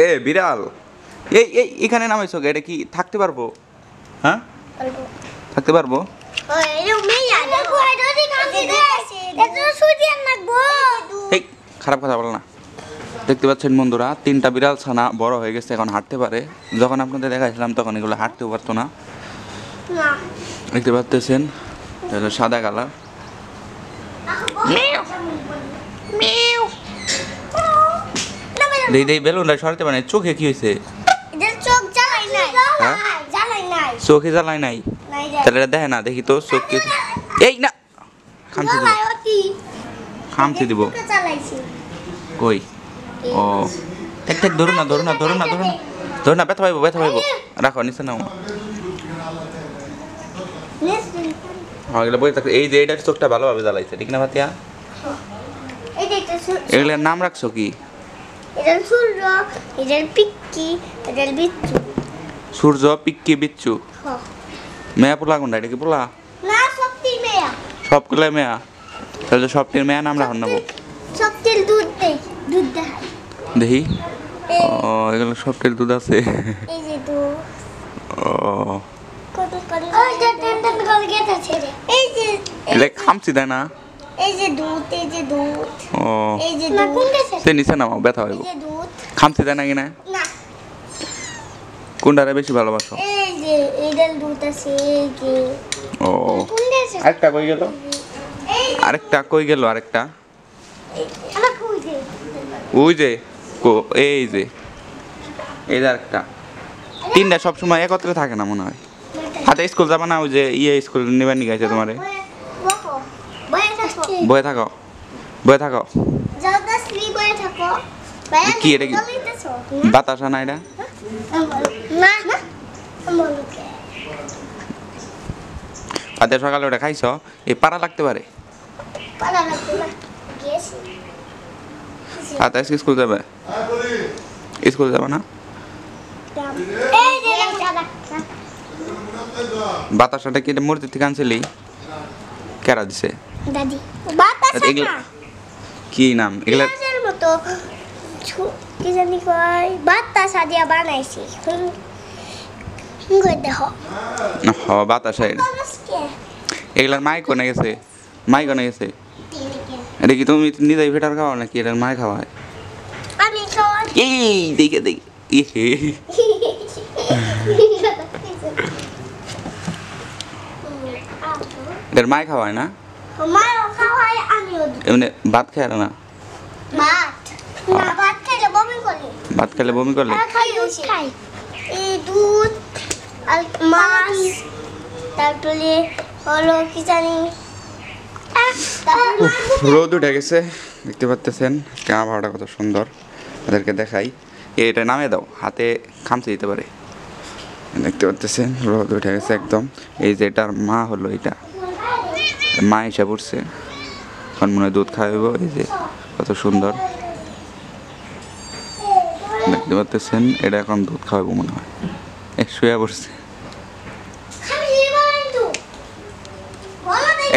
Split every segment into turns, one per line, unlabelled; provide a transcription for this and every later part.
এ বিড়াল, এই এই এখানে নামাইছো, এটা কি থাকতে পারবো? হ্যাঁ থাকতে পারবো। এই খারাপ কথা বল না। দেখতে পাচ্ছেন বন্ধুরা, 3টা বিড়াল ছানা বড় হয়ে গেছে, এখন হাঁটতে পারে। যখন আপনাদের দেখাইছিলাম তখন এগুলো হাঁটতেও পারতো না। দেখতে পাচ্ছেন সাদা কালার। দেই বেলুনটা সরাতে পারে। চোখে কি হয়েছে? চোখে জ্বালাই নাই? তাহলে এটা দেখে না, দেখি তো চোখ কি। এই না, খামচি দিব, খামচি দিব। কই? ও এক ঠেক ধরুন না, ধরুন না, ধরুন না, ধরুন না, ধরুন না, ব্যথা পাইবো, ব্যথা পাইবো। রাখো নিচে নাও। এগুলো বই থাকছে। এই যে এটার চোখটা ভালোভাবে জ্বালাইছে, ঠিক না ভাতিয়া? এগুলোর নাম রাখছো কি? সূর্য, পিক্কি, বিচ্ছু। মেয়া পোলা কোনটা? এটা কি পোলা? সবগুলো মেয়া। তাহলে সবটির মেয়া নাম রাখুন নেবো। দেখি। ও এগুলো সবটির দুধ আছে। ও এটা খামচি দেয় না? ও সে নিচে নামাও, ব্যথা হইব। খামচি দেয় না কিনা? কোনটারে বেশি ভালোবাসো? ও আরেকটা কই গেল? আরেকটা কই গেল? আরেকটা ওই যে, এই যে, এই যে আরেকটা। 3টা সবসময় একত্রে থাকে না মনে হয়। হাতে স্কুল যাবা না? ওই যে স্কুল নেবার নিয়ে গেছে তোমারে। বয়ে থাকো, বয়ে থাকো। কি এটা? কি বাতাসা না এটা? আজ সকালে ওটা খাইছ? এই পাড়া লাগতে পারে। আজ স্কুল যাবে? স্কুল যাবে না? বাতাসাটা কি মসজিদ থেকে আনছিলি? কেরা দিছে? কি নাম এগুলা?
কি জানি কয়, বাতাসা দিয়া বানাইছি।
বাতাসা এগুলার মাই কোনে গেছে? মাই কোনে গেছে? এটা কি তুমি নিজেই ফেটার খাওয়া নাকি এটার মাই খাওয়ায়?
আমি খাওয়াই।
এই দেখে দেখি এটার মাই খাওয়ায় না?
মাও খাওয়াই, আমিও দিই।
এমনি ভাত খায় না?
ভাত না, ভাত খাইলে বমি করে।
ভাত খেলে বমি করলে?
খাই এই দুধ আর মাছ, তারপরে হলো কি জানি।
রোদ উঠে গেছে, দেখতে পাচ্ছেন আবহাওয়াটা কত সুন্দর। ওদেরকে দেখাই। এটা নামে দাও, হাতে খামচে দিতে পারে। দেখতে পাচ্ছেন রোদ উঠে গেছে একদম। এই যে এটার মা হলো, এটা মা এসে পড়ছে, এখন মনে হয় দুধ খাওয়াইব। এই যে কত সুন্দর দেখতে পাচ্ছেন, এটা এখন দুধ খাওয়াবো মনে হয়। শুয়ে পড়ছে।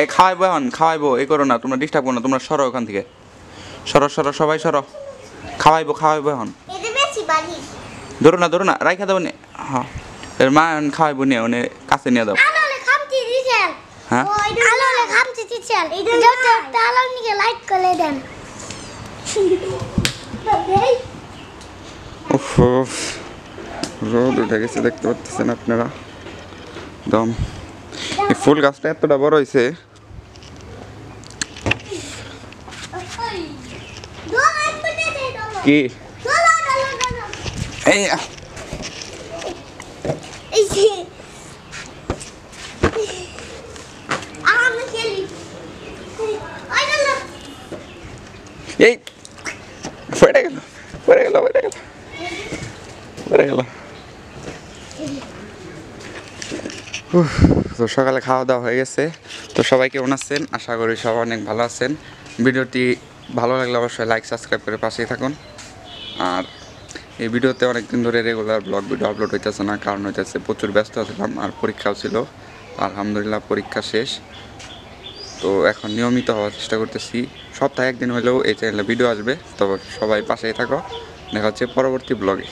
এই খাওয়াইবো, এখন খাওয়াইবো। এই করো না, তোমরা ডিস্টার্ব করো না, তোমরা সরো ওখান থেকে। সরো সরো, সবাই সরো। খাওয়াইবো খাওয়াইবো এখন। ধরো না, ধরো না, রাইখা দাও নে। হ্যাঁ এর মা এখন খাওয়াইবো নিয়ে, ওনে কাছে নিয়ে দাও। হ্যাঁ রোদ উঠে গেছে, দেখতে পাচ্ছেন আপনারা একদম। এই ফুল গাছটা এতটা বড় হয়েছে। কি এই এই পড়ে গেল, পড়ে গেল, পড়ে গেল, পড়ে গেল। তো সকালে খাওয়া দাওয়া হয়ে গেছে। তো সবাই কেমন আছেন? আশা করি সবাই অনেক ভালো আছেন। ভিডিওটি ভালো লাগলে অবশ্যই লাইক সাবস্ক্রাইব করে পাশেই থাকুন। আর এই ভিডিওতে অনেকদিন ধরে রেগুলার ব্লগ ভিডিও আপলোড হইতেছে না, কারণ হইতেছে প্রচুর ব্যস্ত ছিলাম আর পরীক্ষাও ছিল। আলহামদুলিল্লাহ পরীক্ষা শেষ। তো এখন নিয়মিত হওয়ার চেষ্টা করতেছি, সপ্তাহে একদিন হলেও এই চ্যানেলে ভিডিও আসবে। তো সবাই পাশেই থাকো। দেখা হচ্ছে পরবর্তী ব্লগে।